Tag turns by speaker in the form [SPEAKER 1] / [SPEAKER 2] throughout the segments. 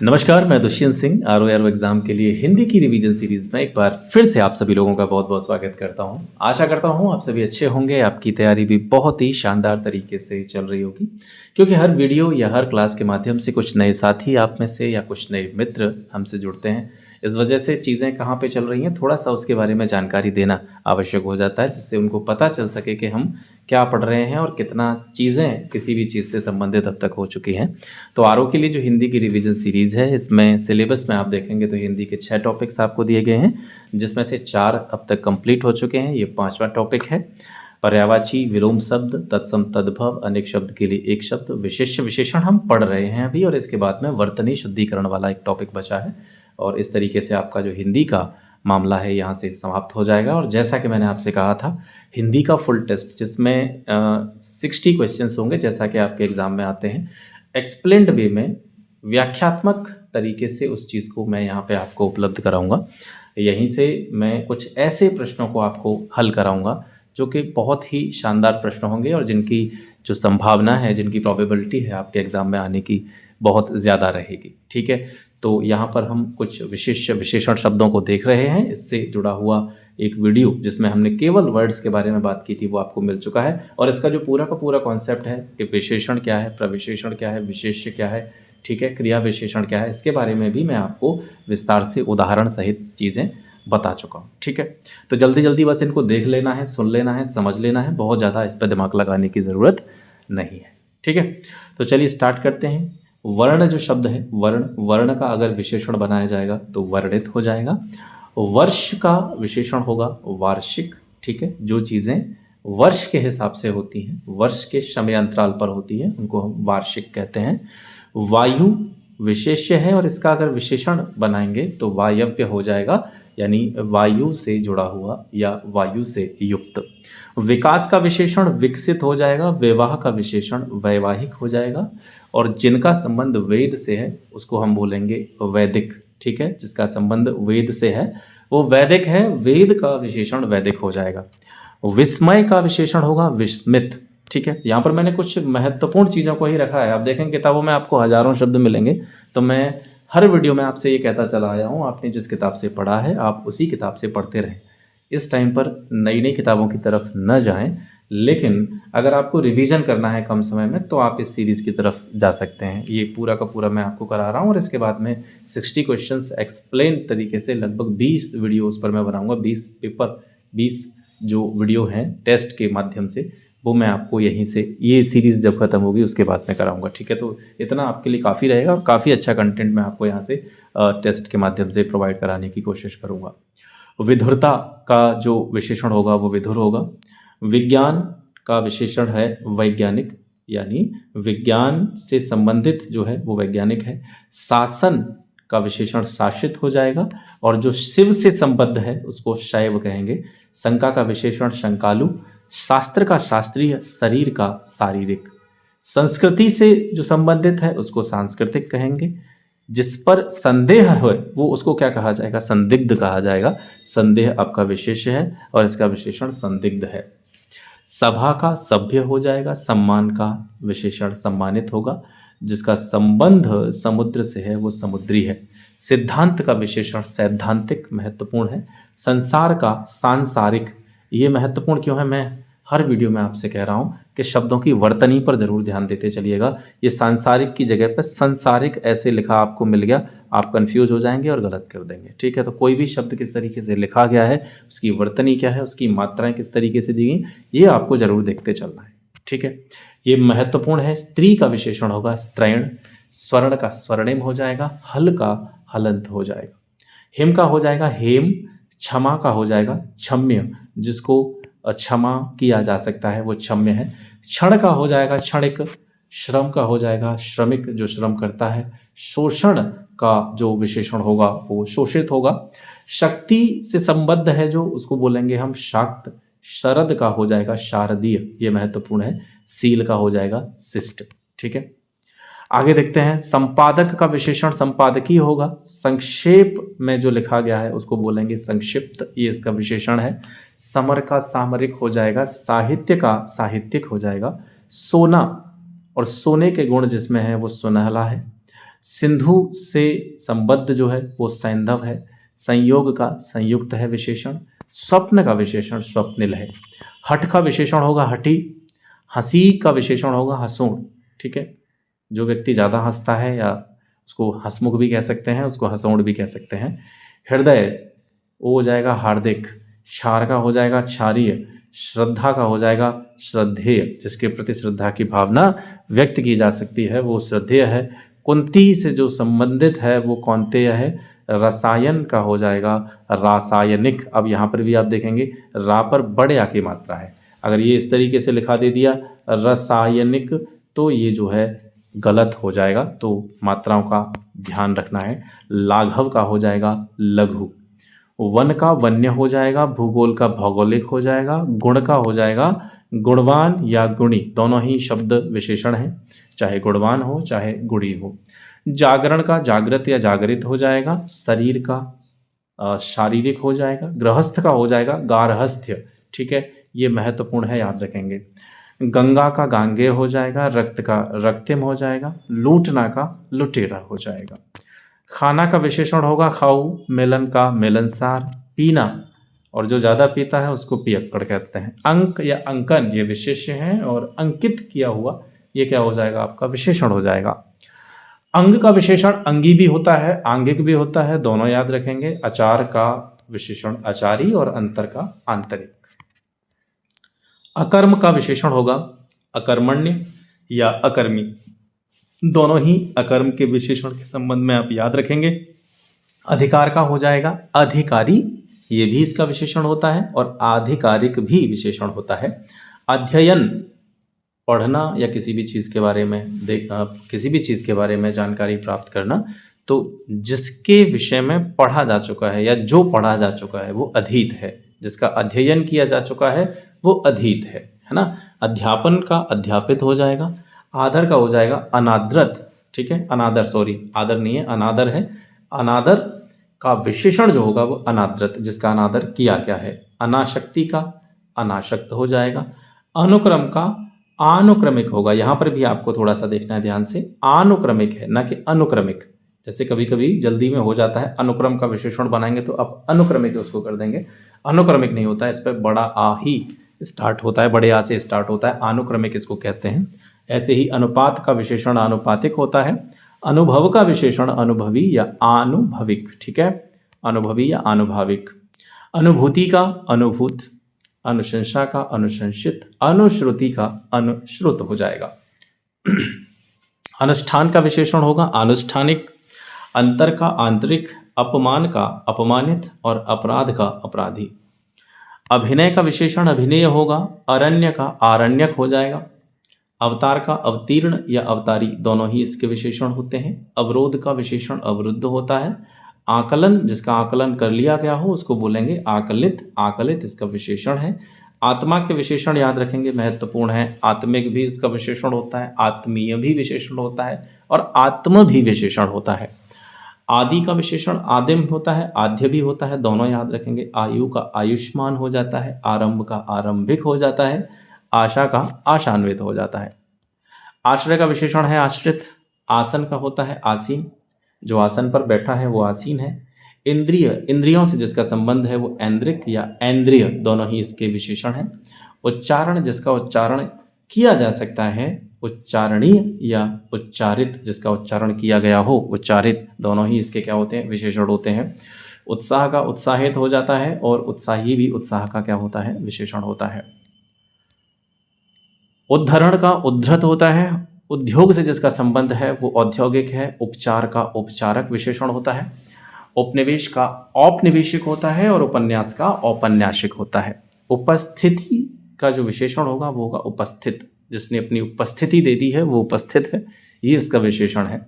[SPEAKER 1] नमस्कार, मैं Dushyant Singh RO exam के लिए हिंदी की रिवीजन सीरीज़ में एक बार फिर से आप सभी लोगों का बहुत-बहुत स्वागत करता हूं। आशा करता हूं आप सभी अच्छे होंगे, आपकी तैयारी भी बहुत ही शानदार तरीके से चल रही होगी। क्योंकि हर वीडियो या हर क्लास के माध्यम से कुछ नए साथी आप में से या कुछ नए मित्र हमसे जुड़ते हैं। इस वजह से चीज़ें कहाँ पे चल रही हैं, थोड़ा-सा उसके बारे में जानकारी देना आवश्यक हो जाता है, जिससे उनको पता चल सके कि हम क्या पढ़ रहे हैं और कितना चीज़ें किसी भी चीज़ से संबंधित अब तक हो चुकी हैं। तो आरओ के लिए जो हिंदी की रिवीजन सीरीज़ है, इसमें सिलेबस में आप देखेंगे तो हिंदी के 6 टॉपिक्स आपको दिए गए हैं, जिसमें से 4 अब तक कंप्लीट हो चुके हैं। ये 5वां टॉपिक है। पर्यायवाची, विलोम शब्द, तत्सम तद्भव, अनेक शब्द के लिए एक शब्द, विशेष्य विशेषण हम पढ़ रहे हैं अभी, और इसके बाद में वर्तनी शुद्धिकरण वाला एक टॉपिक बचा है। और इस तरीके से आपका जो हिंदी का मामला है यहाँ से समाप्त हो जाएगा। और जैसा कि मैंने आपसे कहा था, हिंदी का फुल टेस्ट जिसमें 60 क्वेश्चंस होंगे, जैसा कि आपके एग्ज़ाम में आते हैं, एक्सप्लेन्ड वे में व्याख्यात्मक तरीके से उस चीज़ को मैं यहाँ पे आपको उपलब्ध कराऊँगा। यहीं से मैं कुछ ऐसे प्रश्नों को आपको हल कराऊँगा जो कि बहुत ही शानदार प्रश्न होंगे और जिनकी जो संभावना है, जिनकी प्रोबेबिलिटी है आपके एग्ज़ाम में आने की बहुत ज़्यादा रहेगी। ठीक है? तो यहाँ पर हम कुछ विशेषण शब्दों को देख रहे हैं। इससे जुड़ा हुआ एक वीडियो जिसमें हमने केवल वर्ड्स के बारे में बात की थी, वो आपको मिल चुका है। और इसका जो पूरा का पूरा कॉन्सेप्ट है कि विशेषण क्या है, प्रविशेषण क्या है, विशेष्य क्या है, ठीक है, क्रिया विशेषण क्या है, इसके बारे में भी मैं आपको विस्तार से उदाहरण सहित चीज़ें बता चुका हूँ। ठीक है? तो जल्दी-जल्दी बस इनको देख लेना है, सुन लेना है, समझ लेना है, बहुत ज़्यादा इस पे दिमाग लगाने की ज़रूरत नहीं है। ठीक है? तो चलिए स्टार्ट करते हैं। वर्ण जो शब्द है, वर्ण का अगर विशेषण बनाया जाएगा तो वर्णित हो जाएगा। वर्ष का विशेषण होगा वार्षिक। ठीक है? जो चीज़ें वर्ष के हिसाब से होती हैं, वर्ष के समयांतराल पर होती हैं, उनको हम वार्षिक कहते हैं। वायु विशेष्य है और इसका अगर विशेषण बनाएंगे तो वायव्य हो जाएगा, यानी वायु से जुड़ा हुआ या वायु से युक्त। विकास का विशेषण विकसित हो जाएगा, विवाह का विशेषण वैवाहिक हो जाएगा, और जिनका संबंध वेद से है उसको हम बोलेंगे वैदिक। ठीक है? जिसका संबंध वेद से है वो वैदिक है, वेद का विशेषण वैदिक हो जाएगा। विस्मय का विशेषण होगा विस्मित। ठीक है? यहाँ पर मैंने कुछ महत्वपूर्ण चीज़ों को ही रखा है। आप देखें किताबों में आपको हज़ारों शब्द मिलेंगे, तो मैं हर वीडियो में आपसे ये कहता चला आया हूँ, आपने जिस किताब से पढ़ा है आप उसी किताब से पढ़ते रहें। इस टाइम पर नई-नई किताबों की तरफ न जाएँ, लेकिन अगर आपको रिवीजन करना है कम समय में तो आप इस सीरीज़ की तरफ जा सकते हैं। ये पूरा का पूरा मैं आपको करा रहा हूँ और इसके बाद में 60 क्वेश्चंस एक्सप्लेन तरीके से लगभग 20 वीडियोज़ पर मैं बनाऊँगा, 20 पेपर, 20 जो वीडियो हैं टेस्ट के माध्यम से, वो मैं आपको यहीं से, ये सीरीज़ जब ख़त्म होगी उसके बाद में कराऊँगा। ठीक है? तो इतना आपके लिए काफ़ी रहेगा और काफ़ी अच्छा कंटेंट मैं आपको यहाँ से टेस्ट के माध्यम से प्रोवाइड कराने की कोशिश करूँगा। विधुरता का जो विशेषण होगा वो विधुर होगा। विज्ञान का विशेषण है वैज्ञानिक, यानी विज्ञान से संबंधित जो है वो वैज्ञानिक है। शासन का विशेषण शासित हो जाएगा, और जो शिव से संबद्ध है उसको शैव कहेंगे। शंका का विशेषण शंकालु। शास्त्र का शास्त्रीय, शरीर का शारीरिक। संस्कृति से जो संबंधित है उसको सांस्कृतिक कहेंगे। जिस पर संदेह है वो उसको क्या कहा जाएगा? संदिग्ध कहा जाएगा। संदेह आपका विशेष्य है और इसका विशेषण संदिग्ध है। सभा का सभ्य हो जाएगा। सम्मान का विशेषण सम्मानित होगा। जिसका संबंध समुद्र से है वो समुद्री है। सिद्धांत का विशेषण सैद्धांतिक महत्वपूर्ण है। संसार का सांसारिक। ये महत्वपूर्ण क्यों है, मैं हर वीडियो में आपसे कह रहा हूँ कि शब्दों की वर्तनी पर जरूर ध्यान देते चलिएगा। ये सांसारिक की जगह पर संसारिक ऐसे लिखा आपको मिल गया, आप कंफ्यूज हो जाएंगे और गलत कर देंगे। ठीक है? तो कोई भी शब्द किस तरीके से लिखा गया है, उसकी वर्तनी क्या है, उसकी मात्राएं किस तरीके से दी गई, ये आपको जरूर देखते चलना है। ठीक है? ये महत्वपूर्ण है। स्त्री का विशेषण होगा स्त्रैण। स्वर्ण का स्वर्णिम हो जाएगा। हल का हलंत हो जाएगा। हिम का हो जाएगा हेम। क्षमा का हो जाएगा क्षम्य। जिसको क्षमा किया जा सकता है वो क्षम्य है। क्षण का हो जाएगा क्षणिक। श्रम का हो जाएगा श्रमिक, जो श्रम करता है। शोषण का जो विशेषण होगा वो शोषित होगा। शक्ति से संबद्ध है जो, उसको बोलेंगे हम शाक्त। शरद का हो जाएगा शारदीय, ये महत्वपूर्ण है। सील का हो जाएगा शिष्ट। ठीक है? आगे देखते हैं। संपादक का विशेषण संपादकीय होगा। संक्षेप में जो लिखा गया है उसको बोलेंगे संक्षिप्त, ये इसका विशेषण है। समर का सामरिक हो जाएगा। साहित्य का साहित्यिक हो जाएगा। सोना और सोने के गुण जिसमें है वो सुनहला है। सिंधु से संबद्ध जो है वो सैंधव है। संयोग का संयुक्त है विशेषण। स्वप्न का विशेषण स्वप्निल है। हठ का विशेषण होगा हठी। हंसी का विशेषण होगा हंसूण। ठीक है, जो व्यक्ति ज़्यादा हंसता है या उसको हंसमुख भी कह सकते हैं, उसको हंसौड़ भी कह सकते हैं। हृदय वो हो जाएगा हार्दिक। क्षार का हो जाएगा क्षारीय। श्रद्धा का हो जाएगा श्रद्धेय, जिसके प्रति श्रद्धा की भावना व्यक्त की जा सकती है वो श्रद्धेय है। कुंती से जो संबंधित है वो कौंतेय है। रसायन का हो जाएगा रासायनिक। अब यहाँ पर भी आप देखेंगे रा पर बड़े आ की मात्रा है। अगर ये इस तरीके से लिखा दे दिया रसायनिक तो ये जो है गलत हो जाएगा, तो मात्राओं का ध्यान रखना है। लाघव का हो जाएगा लघु। वन का वन्य हो जाएगा। भूगोल का भौगोलिक हो जाएगा। गुण का हो जाएगा गुणवान या गुणी, दोनों ही शब्द विशेषण हैं, चाहे गुणवान हो चाहे गुणी हो। जागरण का जागृत या जागृत हो जाएगा। शरीर का शारीरिक हो जाएगा। गृहस्थ का हो जाएगा गारहस्थ्य। ठीक है, ये महत्वपूर्ण है, याद रखेंगे। गंगा का गांगेय हो जाएगा। रक्त का रक्तिम हो जाएगा। लूटना का लुटेरा हो जाएगा। खाना का विशेषण होगा खाऊ। मिलन का मिलनसार। पीना, और जो ज़्यादा पीता है उसको पियक्कड़ कहते हैं। अंक या अंकन ये विशेष्य हैं, और अंकित किया हुआ ये क्या हो जाएगा आपका विशेषण हो जाएगा। अंग का विशेषण अंगी भी होता है, आंगिक भी होता है, दोनों याद रखेंगे। आचार का विशेषण आचारी और अंतर का आंतरिक। अकर्म का विशेषण होगा अकर्मण्य या अकर्मी, दोनों ही अकर्म के विशेषण के संबंध में आप याद रखेंगे। अधिकार का हो जाएगा अधिकारी, ये भी इसका विशेषण होता है, और आधिकारिक भी विशेषण होता है। अध्ययन पढ़ना या किसी भी चीज़ के बारे में किसी भी चीज़ के बारे में जानकारी प्राप्त करना, तो जिसके विषय में पढ़ा जा चुका है या जो पढ़ा जा चुका है वो अधीत है। जिसका अध्ययन किया जा चुका है वो अधीत है ना। अध्यापन का अध्यापित हो जाएगा। आदर का हो जाएगा अनादरत। ठीक है, अनादर, सॉरी आदर नहीं है अनादर है। अनादर का विशेषण जो होगा वो अनादरत, जिसका अनादर किया गया है। अनाशक्ति का अनाशक्त हो जाएगा। अनुक्रम का आनुक्रमिक होगा। यहाँ पर भी आपको थोड़ा सा देखना है ध्यान से, आनुक्रमिक है ना कि अनुक्रमिक। जैसे कभी कभी जल्दी में हो जाता है, अनुक्रम का विशेषण बनाएंगे तो अब अनुक्रमिक उसको कर देंगे, अनुक्रमिक नहीं होता है। इस पर बड़ा आ ही स्टार्ट होता है, बड़े आ से स्टार्ट होता है, आनुक्रमिक इसको कहते हैं। ऐसे ही अनुपात का विशेषण आनुपातिक होता है। अनुभव का विशेषण अनुभवी या आनुभविक। ठीक है, अनुभवी या आनुभाविक। अनुभूति का अनुभूत। अनुशंसा का अनुशंसित। अनुश्रुति का अनुश्रुत हो जाएगा। अनुष्ठान का विशेषण होगा आनुष्ठानिक। अंतर का आंतरिक। अपमान का अपमानित, और अपराध का अपराधी। अभिनय का विशेषण अभिनय होगा। अरण्य का आरण्यक हो जाएगा। अवतार का अवतीर्ण या अवतारी, दोनों ही इसके विशेषण होते हैं। अवरोध का विशेषण अवरुद्ध होता है। आकलन, जिसका आकलन कर लिया गया हो उसको बोलेंगे आकलित। आकलित इसका विशेषण है। आत्मा के विशेषण याद रखेंगे, महत्वपूर्ण है। आत्मिक भी इसका विशेषण होता है, आत्मीय भी विशेषण होता है, और आत्म भी विशेषण होता है। आदि का विशेषण आदिम होता है, आद्य भी होता है, दोनों याद रखेंगे। आयु का आयुष्मान हो जाता है। आरंभ का आरंभिक हो जाता है। आशा का आशान्वित हो जाता है। आश्रय का विशेषण है आश्रित। आसन का होता है आसीन, जो आसन पर बैठा है वो आसीन है। इंद्रिय, इंद्रियों से जिसका संबंध है वो ऐन्द्रिक या ऐन्द्रिय, दोनों ही इसके विशेषण हैं। उच्चारण, जिसका उच्चारण किया जा सकता है उच्चारणीय, या उच्चारित जिसका उच्चारण किया गया हो उच्चारित, दोनों ही इसके क्या होते हैं विशेषण होते हैं। उत्साह का उत्साहित हो जाता है, और उत्साही भी उत्साह का क्या होता है विशेषण होता है। उद्धरण का उद्धृत होता है। उद्योग से जिसका संबंध है वो औद्योगिक है। उपचार का उपचारक विशेषण होता है। उपनिवेश का औपनिवेशिक होता है, और उपन्यास का औपन्यासिक होता है। उपस्थिति का जो विशेषण होगा वो होगा उपस्थित, जिसने अपनी उपस्थिति दे दी है वो उपस्थित है, ये इसका विशेषण है।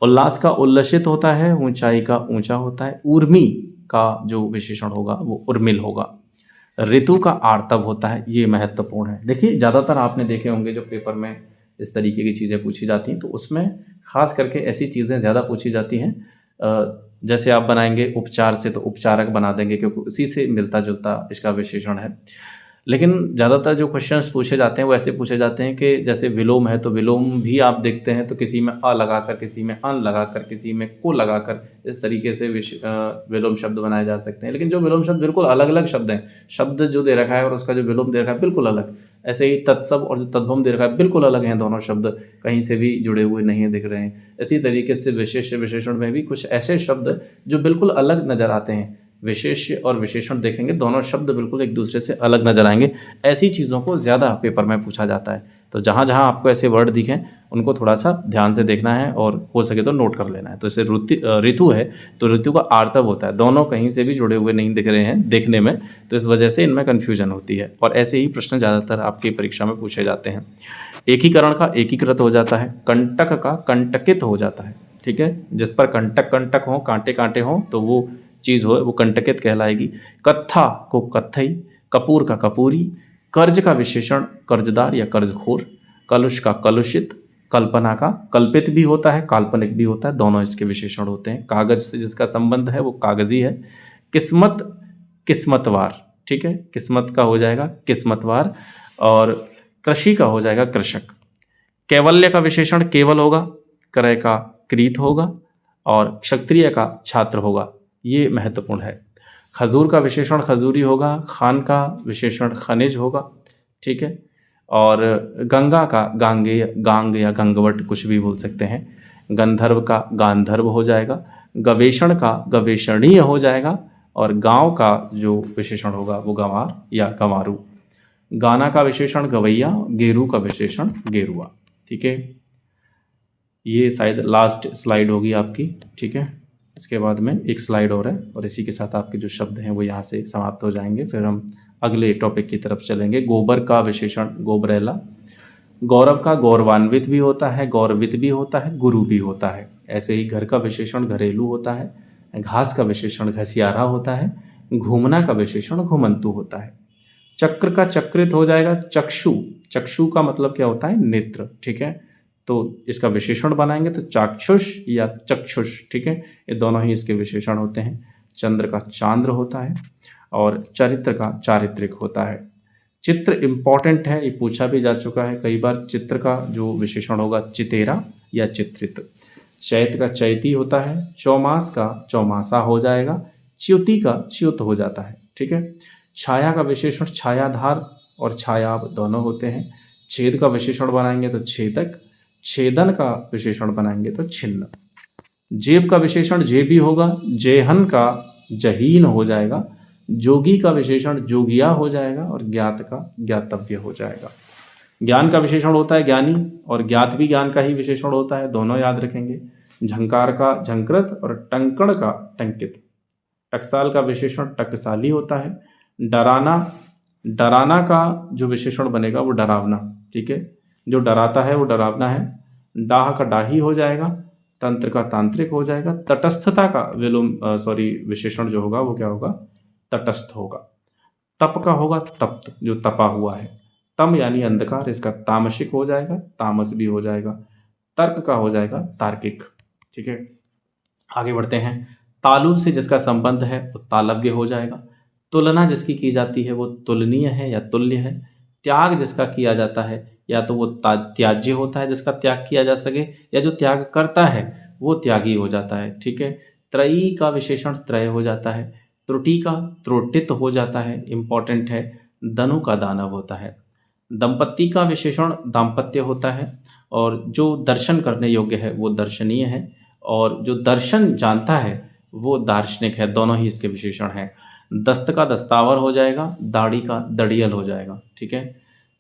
[SPEAKER 1] उल्लास का उल्लसित होता है। ऊंचाई का ऊंचा होता है। ऊर्मी का जो विशेषण होगा वो उर्मिल होगा। ऋतु का आर्तव होता है, ये महत्वपूर्ण है। देखिए ज़्यादातर आपने देखे होंगे जो पेपर में इस तरीके की चीज़ें पूछी जाती हैं, तो उसमें खास करके ऐसी चीज़ें ज़्यादा पूछी जाती हैं। जैसे आप बनाएंगे उपचार से तो उपचारक बना देंगे, क्योंकि उसी से मिलता जुलता इसका विशेषण है। लेकिन ज़्यादातर जो क्वेश्चंस पूछे जाते हैं वो ऐसे पूछे जाते हैं कि जैसे विलोम है तो विलोम भी आप देखते हैं तो किसी में अ लगाकर, किसी में अन लगाकर, किसी में को लगाकर इस तरीके से विलोम शब्द बनाए जा सकते हैं। लेकिन जो विलोम शब्द बिल्कुल अलग-अलग शब्द हैं, शब्द जो दे रखा है और उसका जो विलोम दे रखा है बिल्कुल अलग। ऐसे ही तत्सम और जो तद्भव दे रखा है बिल्कुल अलग हैं दोनों शब्द, कहीं से भी जुड़े हुए नहीं दिख रहे हैं। इसी तरीके से विशेष्य विशेषण में भी कुछ ऐसे शब्द जो बिल्कुल अलग नज़र आते हैं। विशेष्य और विशेषण देखेंगे दोनों शब्द बिल्कुल एक दूसरे से अलग नज़र आएँगे। ऐसी चीज़ों को ज़्यादा पेपर में पूछा जाता है। तो जहाँ-जहाँ आपको ऐसे वर्ड दिखें उनको थोड़ा-सा ध्यान से देखना है और हो सके तो नोट कर लेना है। तो जैसे ऋतु है तो ऋतु का आर्तव होता है। दोनों कहीं से भी जुड़े हुए नहीं दिख रहे हैं देखने में, तो इस वजह से इनमें कन्फ्यूजन होती है और ऐसे ही प्रश्न ज़्यादातर आपकी परीक्षा में पूछे जाते हैं। एकीकरण का एकीकृत हो जाता है, कंटक का कंटकित हो जाता है, ठीक है? जिस पर कंटक हो, काँटे-काँटे हों तो वो चीज़ हो वो कंटकित कहलाएगी। कत्था को कत्थई, कपूर का कपूरी, कर्ज का विशेषण कर्जदार या कर्जखोर, कलुष का कलुषित, कल्पना का कल्पित भी होता है, काल्पनिक भी होता है, दोनों इसके विशेषण होते हैं। कागज़ से जिसका संबंध है वो कागज़ी है। किस्मत, किस्मतवार, ठीक है? किस्मत का हो जाएगा किस्मतवार और कृषि का हो जाएगा कृषक। कैवल्य का विशेषण केवल होगा, क्रय का क्रीत होगा और क्षत्रिय का छात्र होगा। ये महत्वपूर्ण है। खजूर का विशेषण खजूरी होगा, खान का विशेषण खनिज होगा, ठीक है? और गंगा का गांग या गंगवट कुछ भी बोल सकते हैं। गंधर्व का गांधर्व हो जाएगा, गवेषण का गवेषणीय हो जाएगा और गाँव का जो विशेषण होगा वो गँवार या गँवारू। गाना का विशेषण गवैया, गेरू का विशेषण गेरुआ, ठीक है? ये शायद लास्ट स्लाइड होगी आपकी, ठीक है? इसके बाद में एक स्लाइड और है और इसी के साथ आपके जो शब्द हैं वो यहाँ से समाप्त हो जाएंगे। फिर हम अगले टॉपिक की तरफ चलेंगे। गोबर का विशेषण गोबरेला, गौरव का गौरवान्वित भी होता है, गौरवित भी होता है, गुरु भी होता है। ऐसे ही घर का विशेषण घरेलू होता है, घास का विशेषण घसियारा होता है, घूमना का विशेषण घुमंतु होता है। चक्र का चक्रित हो जाएगा चक्षु, चक्षु का मतलब क्या होता है नेत्र, ठीक है? तो इसका विशेषण बनाएंगे तो चाक्षुष या चक्षुष, ठीक है? ये दोनों ही इसके विशेषण होते हैं। चंद्र का चांद्र होता है और चरित्र का चारित्रिक होता है। चित्र इम्पॉर्टेंट है, ये पूछा भी जा चुका है कई बार। चित्र का जो विशेषण होगा चितेरा या चित्रित। चैत का चैती होता है, चौमास का चौमासा हो जाएगा, च्युति का च्युत हो जाता है, ठीक है? छाया का विशेषण छायाधार और छायाव दोनों होते हैं। छेद का विशेषण बनाएंगे तो छेदक, छेदन का विशेषण बनाएंगे तो छिन्न। जेब का विशेषण जेबी होगा, जेहन का जहीन हो जाएगा, जोगी का विशेषण जोगिया हो जाएगा और ज्ञात का ज्ञातव्य हो जाएगा। ज्ञान का विशेषण होता है ज्ञानी और ज्ञात भी ज्ञान का ही विशेषण होता है, दोनों याद रखेंगे। झंकार का झंकृत और टंकण का टंकित। टकसाल का विशेषण टकसाली होता है। डराना, डराना का जो विशेषण बनेगा वो डरावना, ठीक है? जो डराता है वो डरावना है। डाह का डाही हो जाएगा, तंत्र का तांत्रिक हो जाएगा। तटस्थता का विशेषण जो होगा वो क्या होगा? तटस्थ होगा। तप का होगा तप्त, जो तपा हुआ है। तम यानी अंधकार, इसका तामसिक हो जाएगा, तामस भी हो जाएगा। तर्क का हो जाएगा तार्किक, ठीक है? आगे बढ़ते हैं। तालु से जिसका संबंध है वो तालव्य हो जाएगा। तुलना जिसकी की जाती है वो तुलनीय है या तुल्य है। त्याग जिसका किया जाता है या तो वो त्याज्य होता है जिसका त्याग किया जा सके, या जो त्याग करता है वो त्यागी हो जाता है, ठीक है? त्रयी का विशेषण त्रय हो जाता है। त्रुटि का त्रोटित हो जाता है, इंपॉर्टेंट है। दनु का दानव होता है। दंपत्ति का विशेषण दाम्पत्य होता है और जो दर्शन करने योग्य है वो दर्शनीय है और जो दर्शन जानता है वो दार्शनिक है, दोनों ही इसके विशेषण हैं। दस्त का दस्तावर हो जाएगा, दाढ़ी का दड़ियल हो जाएगा, ठीक है?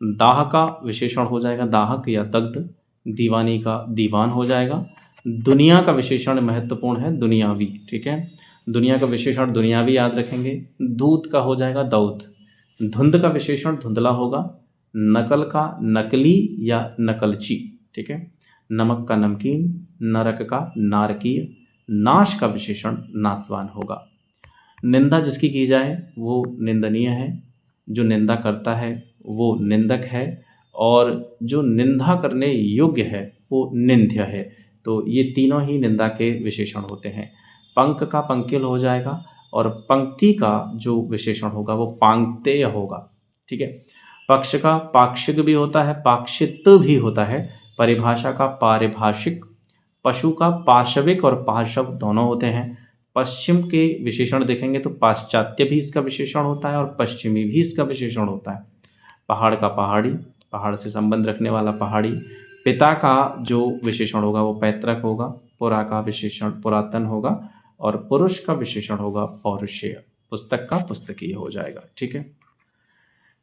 [SPEAKER 1] दाह का विशेषण हो जाएगा दाहक या दग्ध, दीवानी का दीवान हो जाएगा। दुनिया का विशेषण महत्वपूर्ण है दुनियावी, ठीक है? दुनिया का विशेषण दुनियावी याद रखेंगे। दूत का हो जाएगा दौत। धुंध का विशेषण धुंधला होगा। नकल का नकली या नकलची, ठीक है? नमक का नमकीन, नरक का नारकीय, नाश का विशेषण नासवान होगा। निंदा जिसकी की जाए वो निंदनीय है, जो निंदा करता है वो निंदक है और जो निंदा करने योग्य है वो निंद्य है। तो ये तीनों ही निंदा के विशेषण होते हैं। पंक का पंकिल हो जाएगा और पंक्ति का जो विशेषण होगा वो पांक्तेय होगा, ठीक है। पक्ष का पाक्षिक भी होता है, पाक्षित भी होता है। परिभाषा का पारिभाषिक, पशु का पाशविक और पाशव दोनों होते हैं। पश्चिम के विशेषण देखेंगे तो पाश्चात्य भी इसका विशेषण होता है और पश्चिमी भी इसका विशेषण होता है। पहाड़ का पहाड़ी, पहाड़ से संबंध रखने वाला पहाड़ी। पिता का जो विशेषण होगा वो पैतृक होगा। पुरा का विशेषण पुरातन होगा और पुरुष का विशेषण होगा पौरुषेय। पुस्तक का पुस्तकीय हो जाएगा। ठीक है।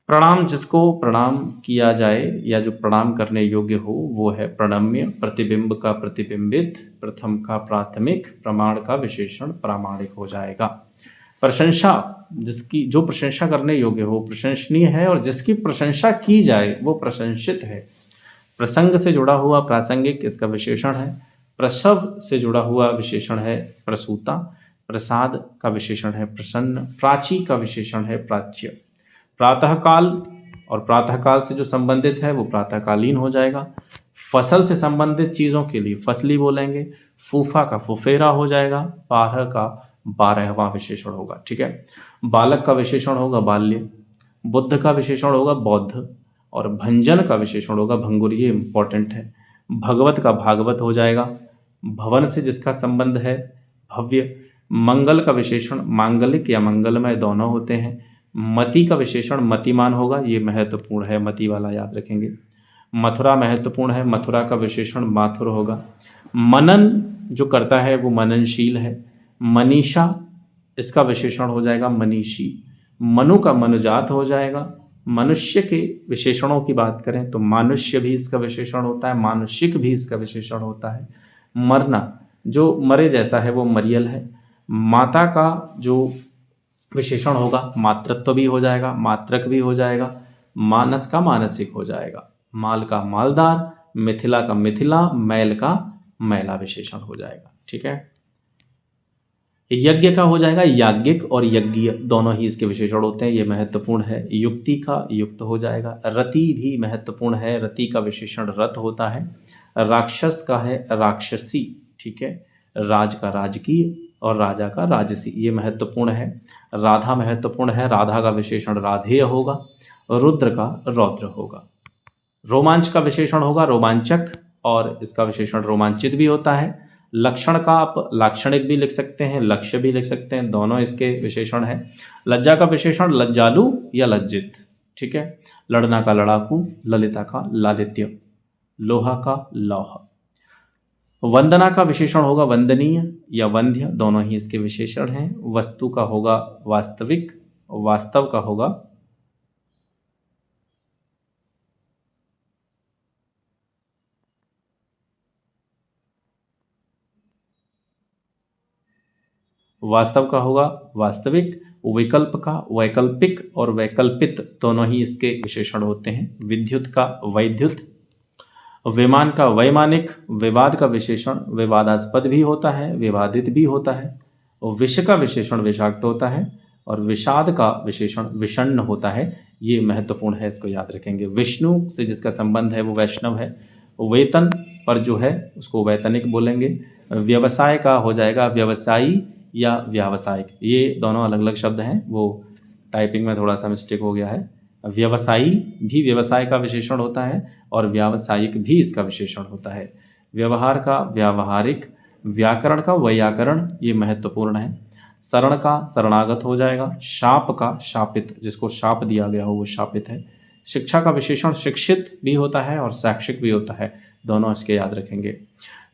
[SPEAKER 1] प्रणाम, जिसको प्रणाम किया जाए या जो प्रणाम करने योग्य हो वो है प्रणम्य। प्रतिबिंब का प्रतिबिंबित, प्रथम का प्राथमिक, प्रमाण का विशेषण प्रामाणिक हो जाएगा। प्रशंसा, जिसकी जो प्रशंसा करने योग्य हो प्रशंसनीय है और जिसकी प्रशंसा की जाए वो प्रशंसित है। प्रसंग से जुड़ा हुआ प्रासंगिक इसका विशेषण है। प्रसव से जुड़ा हुआ विशेषण है प्रसूता। प्रसाद का विशेषण है प्रसन्न। प्राची का विशेषण है प्राच्य। प्रातःकाल और प्रातःकाल से जो संबंधित है वो प्रातःकालीन हो जाएगा। फसल से संबंधित चीज़ों के लिए फसली बोलेंगे। फूफा का फुफेरा हो जाएगा। बारह का 12वां विशेषण होगा। ठीक है। बालक का विशेषण होगा बाल्य। बुद्ध का विशेषण होगा बौद्ध और भंजन का विशेषण होगा भंगुर। ये इंपॉर्टेंट है। भगवत का भागवत हो जाएगा। भवन से जिसका संबंध है भव्य। मंगल का विशेषण मांगलिक या मंगलमय दोनों होते हैं। मति का विशेषण मतिमान होगा, ये महत्वपूर्ण है, मति वाला याद रखेंगे। मथुरा महत्वपूर्ण है, मथुरा का विशेषण माथुर होगा। मनन जो करता है वो मननशील है। मनीषा इसका विशेषण हो जाएगा मनीषी। मनु का मनुजात हो जाएगा। मनुष्य के विशेषणों की बात करें तो मानुष्य भी इसका विशेषण होता है, मानुषिक भी इसका विशेषण होता है। मरना जो मरे जैसा है वो मरियल है। माता का जो विशेषण होगा मातृत्व भी हो जाएगा, मात्रक भी हो जाएगा। मानस का मानसिक हो जाएगा। माल का मालदार, मिथिला का मिथिला, मैल का मैला विशेषण हो जाएगा। ठीक है। यज्ञ का हो जाएगा याज्ञिक और यज्ञीय, दोनों ही इसके विशेषण होते हैं, ये महत्वपूर्ण है। युक्ति का युक्त हो जाएगा। रति भी महत्वपूर्ण है, रति का विशेषण रथ होता है। राक्षस का है राक्षसी। ठीक है। राज का राजकीय और राजा का राजसी, ये महत्वपूर्ण है। राधा महत्वपूर्ण है, राधा का विशेषण राधेय होगा। रुद्र का रौद्र होगा। रोमांच का विशेषण होगा रोमांचक और इसका विशेषण रोमांचित भी होता है। लक्षण का आप लाक्षणिक भी लिख सकते हैं, लक्ष्य भी लिख सकते हैं, दोनों इसके विशेषण हैं। लज्जा का विशेषण लज्जालु या लज्जित। ठीक है। लड़ना का लड़ाकू, ललिता का लालित्य, लोहा का लौह। वंदना का विशेषण होगा वंदनीय या वंध्य, दोनों ही इसके विशेषण हैं। वस्तु का होगा वास्तविक, वास्तव का होगा वास्तविक। विकल्प का वैकल्पिक और वैकल्पित, दोनों ही इसके विशेषण होते हैं। विद्युत का वैद्युत। विमान का वैमानिक। विवाद का विशेषण विवादास्पद भी होता है, विवादित भी होता है। विष का विशेषण विषाक्त होता है और विषाद का विशेषण विषण्ण होता है, ये महत्वपूर्ण है, इसको याद रखेंगे। विष्णु से जिसका संबंध है वो वैष्णव है। वेतन पर जो है उसको वैतनिक बोलेंगे। व्यवसाय का हो जाएगा व्यवसायी या व्यावसायिक, ये दोनों अलग अलग शब्द हैं, वो टाइपिंग में थोड़ा सा मिस्टेक हो गया है। व्यवसायी भी व्यवसाय का विशेषण होता है और व्यावसायिक भी इसका विशेषण होता है। व्यवहार का व्यावहारिक। व्याकरण का वैयाकरण, ये महत्वपूर्ण है। शरण का शरणागत हो जाएगा। शाप का शापित, जिसको शाप दिया गया हो वो शापित है। शिक्षा का विशेषण शिक्षित भी होता है और शैक्षिक भी होता है, दोनों इसके याद रखेंगे।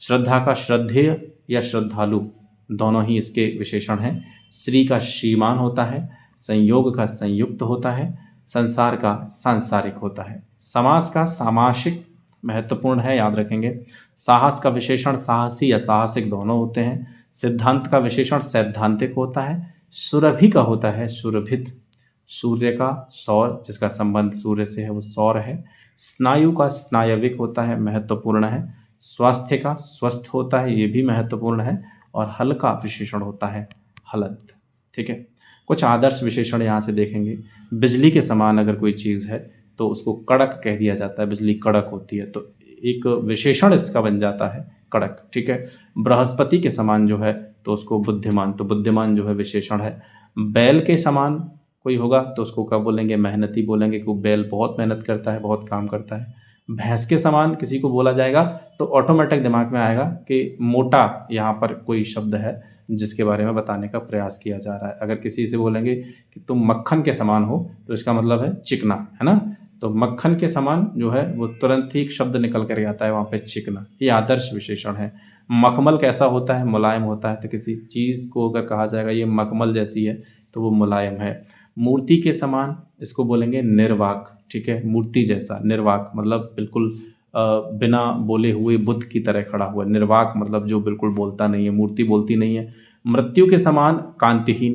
[SPEAKER 1] श्रद्धा का श्रद्धेय या श्रद्धालु, दोनों ही इसके विशेषण हैं। श्री का श्रीमान होता है। संयोग का संयुक्त होता है। संसार का सांसारिक होता है। समास का सामासिक महत्वपूर्ण है, याद रखेंगे। साहस का विशेषण साहसी या साहसिक दोनों होते हैं। सिद्धांत का विशेषण सैद्धांतिक होता है। सुरभि का होता है सुरभित। सूर्य का सौर, जिसका संबंध सूर्य से है वो सौर है। स्नायु का स्नायविक होता है, महत्वपूर्ण है। स्वास्थ्य का स्वस्थ होता है, ये भी महत्वपूर्ण है। और हल का विशेषण होता है हलत। ठीक है। कुछ आदर्श विशेषण यहाँ से देखेंगे। बिजली के समान अगर कोई चीज़ है तो उसको कड़क कह दिया जाता है, बिजली कड़क होती है, तो एक विशेषण इसका बन जाता है कड़क। ठीक है। बृहस्पति के समान जो है तो उसको बुद्धिमान, तो बुद्धिमान जो है विशेषण है। बैल के समान कोई होगा तो उसको क्या बोलेंगे, मेहनती बोलेंगे कि वो बैल बहुत मेहनत करता है, बहुत काम करता है। भैंस के समान किसी को बोला जाएगा तो ऑटोमेटिक दिमाग में आएगा कि मोटा यहाँ पर कोई शब्द है जिसके बारे में बताने का प्रयास किया जा रहा है। अगर किसी से बोलेंगे कि तुम मक्खन के समान हो तो इसका मतलब है चिकना, है ना। तो मक्खन के समान जो है वो तुरंत ही एक शब्द निकल कर आता है वहाँ पे, चिकना। ये आदर्श विशेषण है। मखमल कैसा होता है, मुलायम होता है। तो किसी चीज़ को अगर कहा जाएगा ये मखमल जैसी है तो वो मुलायम है। मूर्ति के समान इसको बोलेंगे निर्वाक, ठीक है। मूर्ति जैसा, निर्वाक मतलब बिल्कुल बिना बोले हुए बुद्ध की तरह खड़ा हुआ। निर्वाक मतलब जो बिल्कुल बोलता नहीं है, मूर्ति बोलती नहीं है। मृत्यु के समान कांतिहीन,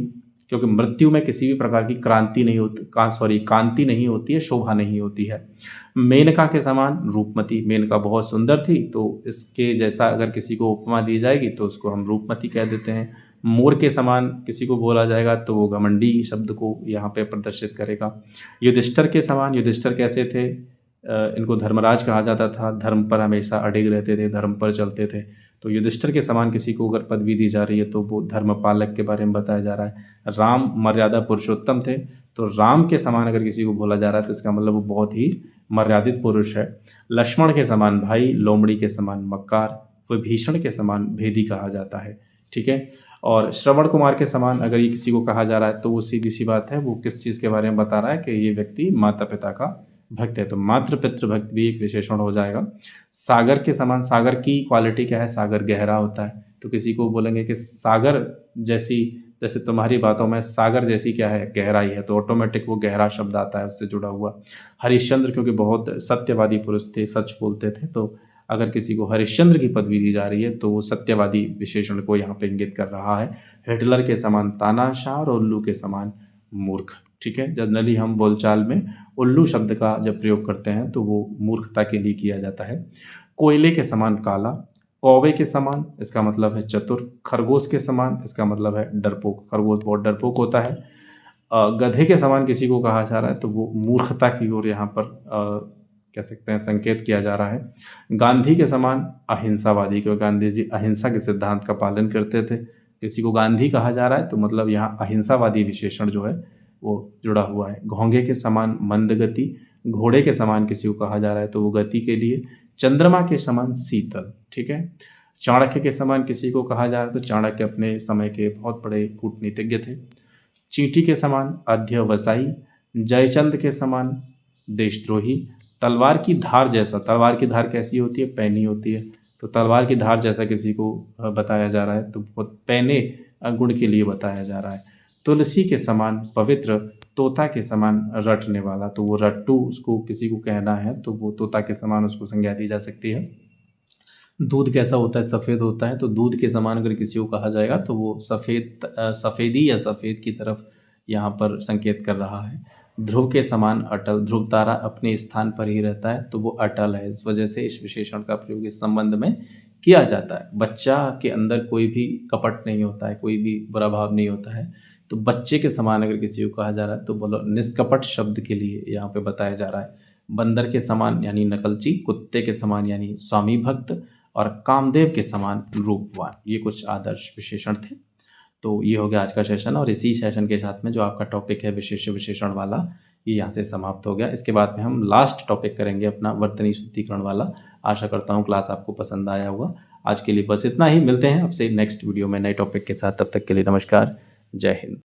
[SPEAKER 1] क्योंकि मृत्यु में किसी भी प्रकार की क्रांति नहीं होती, कांति नहीं होती है, शोभा नहीं होती है। मेनका के समान रूपमती, मेनका बहुत सुंदर थी तो इसके जैसा अगर किसी को उपमा दी जाएगी तो उसको हम रूपमती कह देते हैं। मोर के समान किसी को बोला जाएगा तो वो घमंडी शब्द को यहाँ पे प्रदर्शित करेगा। युधिष्ठिर के समान, युधिष्ठिर कैसे थे, इनको धर्मराज कहा जाता था, धर्म पर हमेशा अडिग रहते थे, धर्म पर चलते थे। तो युधिष्ठिर के समान किसी को अगर पदवी दी जा रही है तो वो धर्म पालक के बारे में बताया जा रहा है। राम मर्यादा पुरुषोत्तम थे, तो राम के समान अगर किसी को बोला जा रहा है तो इसका मतलब वो बहुत ही मर्यादित पुरुष है। लक्ष्मण के समान भाई, लोमड़ी के समान मक्कार, विभीषण के समान भेदी कहा जाता है, ठीक है। और श्रवण कुमार के समान अगर ये किसी को कहा जा रहा है तो वो सीधी सी बात है, वो किस चीज़ के बारे में बता रहा है कि ये व्यक्ति माता पिता का भक्त है, तो मातृ पितृ भक्त भी एक विशेषण हो जाएगा। सागर के समान, सागर की क्वालिटी क्या है, सागर गहरा होता है, तो किसी को बोलेंगे कि सागर जैसी, जैसे तुम्हारी बातों में सागर जैसी क्या है, गहराई है, तो ऑटोमेटिक वो गहरा शब्द आता है उससे जुड़ा हुआ। हरिश्चंद्र क्योंकि बहुत सत्यवादी पुरुष थे, सच बोलते थे, तो अगर किसी को हरिश्चंद्र की पदवी दी जा रही है तो वो सत्यवादी विशेषण को यहाँ पे इंगित कर रहा है। हिटलर के समान तानाशाह और उल्लू के समान मूर्ख, ठीक है। जनरली हम बोलचाल में उल्लू शब्द का जब प्रयोग करते हैं तो वो मूर्खता के लिए किया जाता है। कोयले के समान काला, कौवे के समान इसका मतलब है चतुर, खरगोश के समान इसका मतलब है डरपोक, खरगोश बहुत डरपोक होता है। गधे के समान किसी को कहा जा रहा है तो वो मूर्खता की ओर यहाँ पर कह सकते हैं संकेत किया जा रहा है। गांधी के समान अहिंसावादी, क्योंकि गांधी जी अहिंसा के सिद्धांत का पालन करते थे, किसी को गांधी कहा जा रहा है तो मतलब यहाँ अहिंसावादी विशेषण जो है वो जुड़ा हुआ है। घोंघे के समान मंद गति, घोड़े के समान किसी को कहा जा रहा है तो वो गति के लिए। चंद्रमा के समान शीतल, ठीक है। चाणक्य के समान किसी को कहा जा रहा है तो चाणक्य अपने समय के बहुत बड़े कूटनीतिज्ञ थे। चींटी के समान अध्यवसायी, जयचंद के समान देशद्रोही, तलवार की धार जैसा, तलवार की धार कैसी होती है, पैनी होती है, तो तलवार की धार जैसा किसी को बताया जा रहा है तो बहुत पैने गुण के लिए बताया जा रहा है। तुलसी के समान पवित्र, तोता के समान रटने वाला, तो वो रट्टू उसको किसी को कहना है तो वो तोता के समान उसको संज्ञा दी जा सकती है। दूध कैसा होता है, सफ़ेद होता है, तो दूध के समान अगर किसी को कहा जाएगा तो वो सफ़ेदी या सफ़ेद की तरफ यहाँ पर संकेत कर रहा है। ध्रुव के समान अटल, ध्रुव तारा अपने स्थान पर ही रहता है तो वो अटल है, इस वजह से इस विशेषण का प्रयोग इस संबंध में किया जाता है। बच्चा के अंदर कोई भी कपट नहीं होता है, कोई भी बुरा भाव नहीं होता है, तो बच्चे के समान अगर किसी को कहा जा रहा है तो बोलो निष्कपट शब्द के लिए यहाँ पे बताया जा रहा है। बंदर के समान यानी नकलची, कुत्ते के समान यानी स्वामी भक्त, और कामदेव के समान रूपवान, ये कुछ आदर्श विशेषण थे। तो ये हो गया आज का सेशन, और इसी सेशन के साथ में जो आपका टॉपिक है विशेष्य विशेषण वाला, ये यहाँ से समाप्त हो गया। इसके बाद में हम लास्ट टॉपिक करेंगे अपना वर्तनी शुद्धिकरण वाला। आशा करता हूँ क्लास आपको पसंद आया होगा। आज के लिए बस इतना ही, मिलते हैं आपसे नेक्स्ट वीडियो में नए टॉपिक के साथ, तब तक के लिए नमस्कार, जय हिंद।